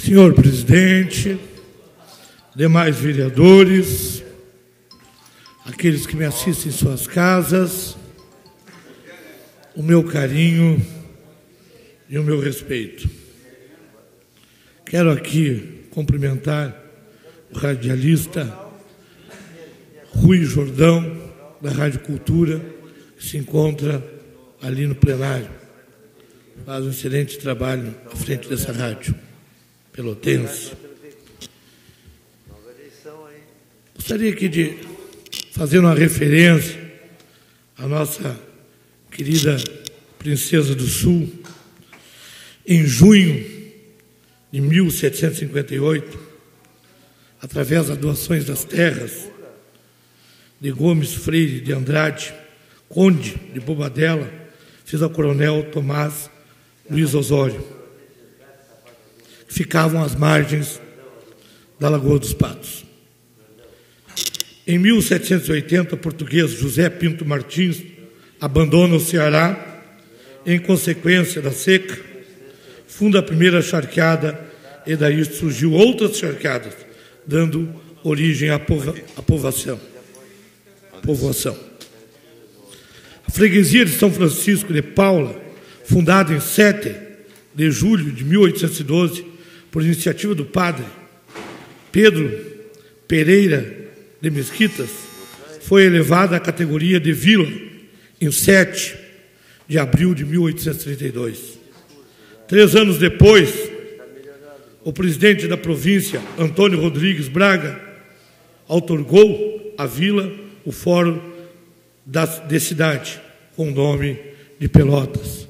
Senhor presidente, demais vereadores, aqueles que me assistem em suas casas, o meu carinho e o meu respeito. Quero aqui cumprimentar o radialista Rui Jordão, da Rádio Cultura, que se encontra ali no plenário. Faz um excelente trabalho à frente dessa rádio pelotense. Gostaria aqui de fazer uma referência à nossa querida Princesa do Sul. Em junho de 1758, através das doações das terras de Gomes Freire de Andrade, conde de Bobadela, fez ao coronel Tomás Luiz Osório, que ficavam às margens da Lagoa dos Patos. Em 1780, o português José Pinto Martins abandona o Ceará em consequência da seca, funda a primeira charqueada e daí surgiu outras charqueadas, dando origem à povoação. A freguesia de São Francisco de Paula, fundada em 7 de julho de 1812, por iniciativa do padre Pedro Pereira de Mesquitas, foi elevada à categoria de vila em 7 de abril de 1832. 3 anos depois, o presidente da província, Antônio Rodrigues Braga, outorgou à vila o fórum de cidade, com o nome de Pelotas,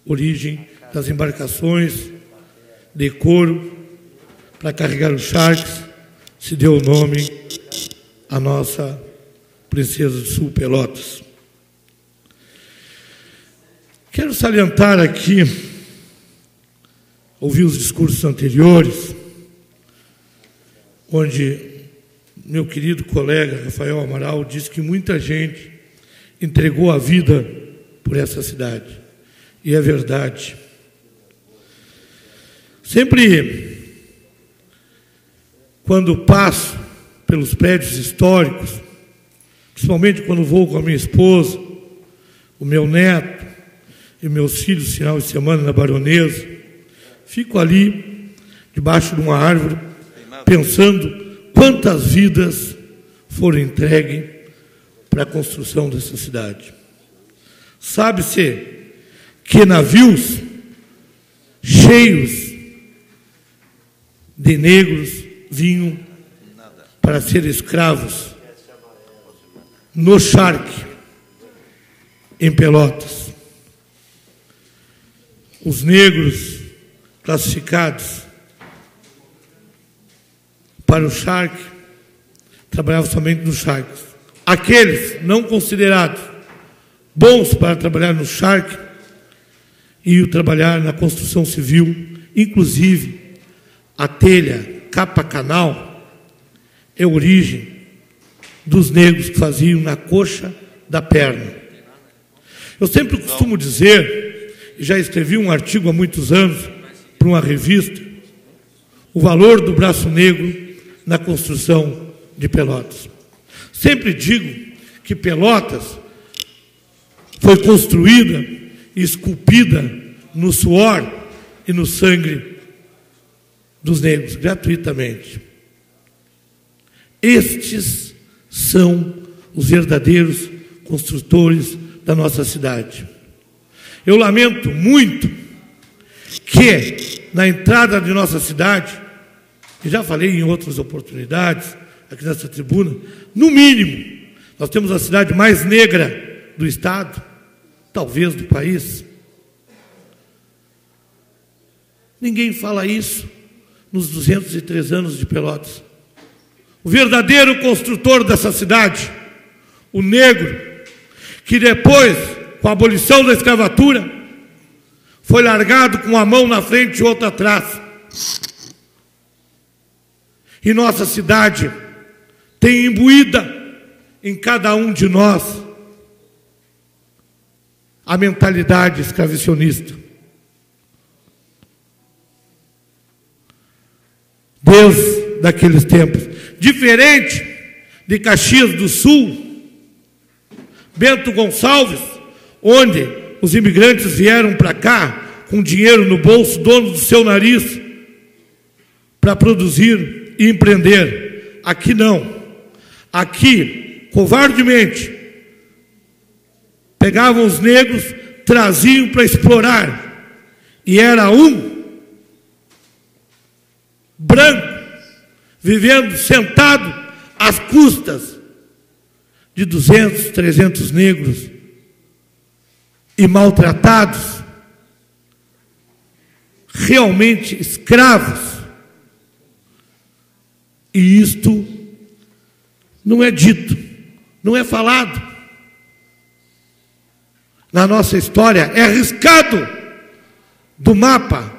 origem das embarcações de couro para carregar os charques, se deu o nome à nossa Princesa do Sul, Pelotas. Quero salientar aqui, ouvi os discursos anteriores, onde meu querido colega Rafael Amaral disse que muita gente entregou a vida por essa cidade. E é verdade. Sempre, quando passo pelos prédios históricos, principalmente quando vou com a minha esposa, o meu neto e meus filhos, final de semana na Baronesa, fico ali, debaixo de uma árvore, pensando quantas vidas foram entregues para a construção dessa cidade. Sabe-se que navios cheios de negros vinham para ser escravos no charque, em Pelotas. Os negros classificados para o charque trabalhavam somente nos charques. Aqueles não considerados bons para trabalhar no charque iam trabalhar na construção civil, inclusive a telha capa-canal é origem dos negros que faziam na coxa da perna. Eu sempre costumo dizer, e já escrevi um artigo há muitos anos para uma revista, o valor do braço negro na construção de Pelotas. Sempre digo que Pelotas foi construída e esculpida no suor e no sangue dos negros, gratuitamente. Estes são os verdadeiros construtores da nossa cidade. Eu lamento muito que, na entrada de nossa cidade, e já falei em outras oportunidades, aqui nessa tribuna, no mínimo, nós temos a cidade mais negra do estado, talvez do país. Ninguém fala isso nos 203 anos de Pelotas. O verdadeiro construtor dessa cidade, o negro, que depois, com a abolição da escravatura, foi largado com uma mão na frente e outra atrás. E nossa cidade tem imbuída em cada um de nós a mentalidade escravicionista. desde aqueles tempos. Diferente de Caxias do Sul, Bento Gonçalves, onde os imigrantes vieram para cá com dinheiro no bolso, dono do seu nariz, para produzir e empreender. Aqui não. Aqui, covardemente, pegavam os negros, traziam para explorar, e era um branco vivendo sentado às custas de 200, 300 negros e maltratados, realmente escravos. E isto não é dito, não é falado. Na nossa história é arriscado do mapa.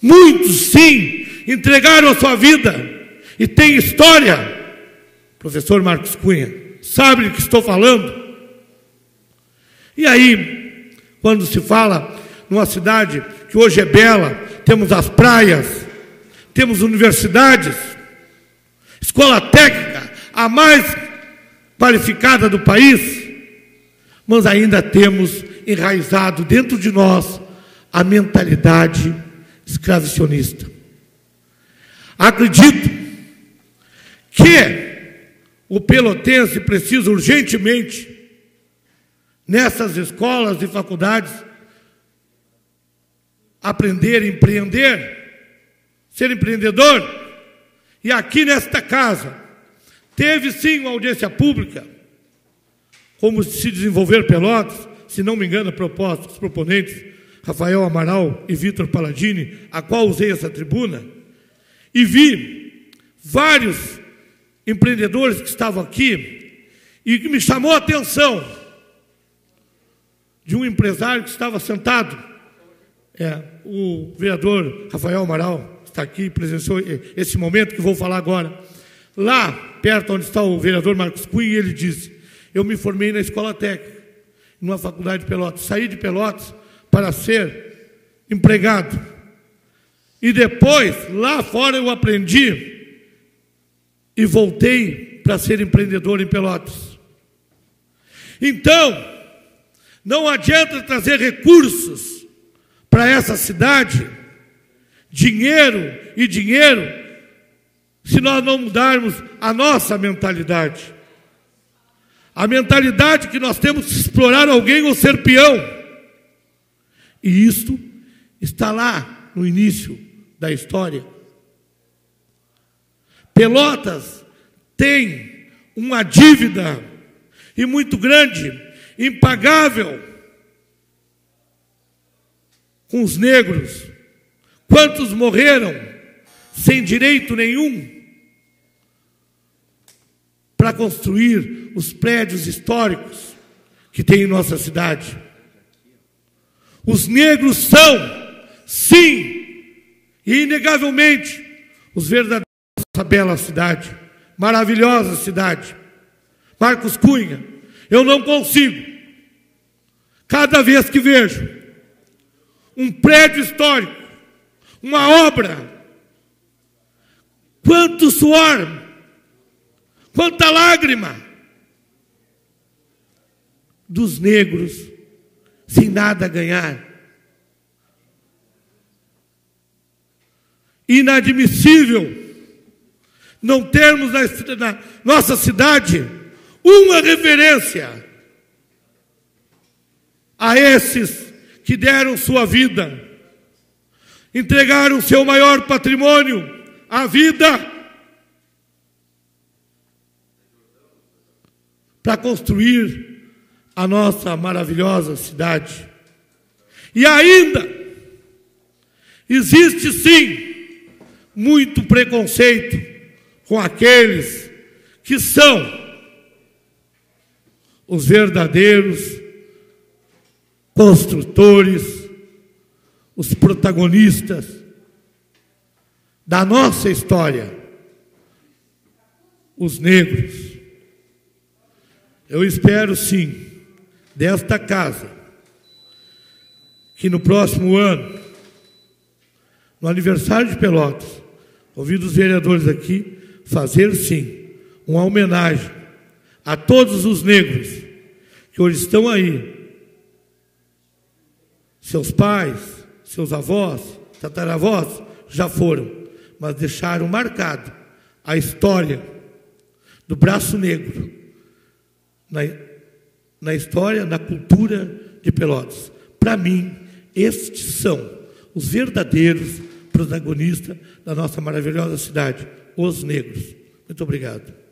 Muitos, sim, entregaram a sua vida e tem história. Professor Marcos Cunha sabe do que estou falando. E aí, quando se fala numa cidade que hoje é bela, temos as praias, temos universidades, escola técnica, a mais qualificada do país, mas ainda temos enraizado dentro de nós a mentalidade escravicionista. Acredito que o pelotense precisa urgentemente, nessas escolas e faculdades, aprender a empreender, ser empreendedor. E aqui nesta casa, teve sim uma audiência pública, como se desenvolver Pelotas, se não me engano, a proposta dos proponentes, Rafael Amaral e Vitor Palladini, a qual usei essa tribuna, e vi vários empreendedores que estavam aqui, e que me chamou a atenção de um empresário que estava sentado, o vereador Rafael Amaral está aqui, presenciou esse momento que vou falar agora. Lá, perto onde está o vereador Marcos Cunha, ele disse: eu me formei na escola técnica, numa faculdade de Pelotas, saí de Pelotas para ser empregado. E depois, lá fora eu aprendi e voltei para ser empreendedor em Pelotas. Então, não adianta trazer recursos para essa cidade, dinheiro, se nós não mudarmos a nossa mentalidade. A mentalidade que nós temos de explorar alguém ou ser peão. E isto está lá no início da história. Pelotas tem uma dívida, e muito grande, impagável, com os negros. Quantos morreram sem direito nenhum para construir os prédios históricos que tem em nossa cidade? Os negros são, sim, e inegavelmente, os verdadeiros dessa bela cidade, maravilhosa cidade. Marcos Cunha, eu não consigo, cada vez que vejo um prédio histórico, uma obra, quanto suor, quanta lágrima dos negros, sem nada a ganhar. Inadmissível não termos na nossa cidade uma referência a esses que deram sua vida, entregaram seu maior patrimônio, a vida, para construir a nossa maravilhosa cidade. E ainda existe sim muito preconceito com aqueles que são os verdadeiros construtores, os protagonistas da nossa história, os negros. Eu espero sim, desta casa, que no próximo ano, no aniversário de Pelotas, ouvindo os vereadores aqui, fazer sim uma homenagem a todos os negros que hoje estão aí, seus pais, seus avós, tataravós já foram, mas deixaram marcado a história do braço negro na história, na cultura de Pelotas. Para mim, estes são os verdadeiros protagonistas da nossa maravilhosa cidade, os negros. Muito obrigado.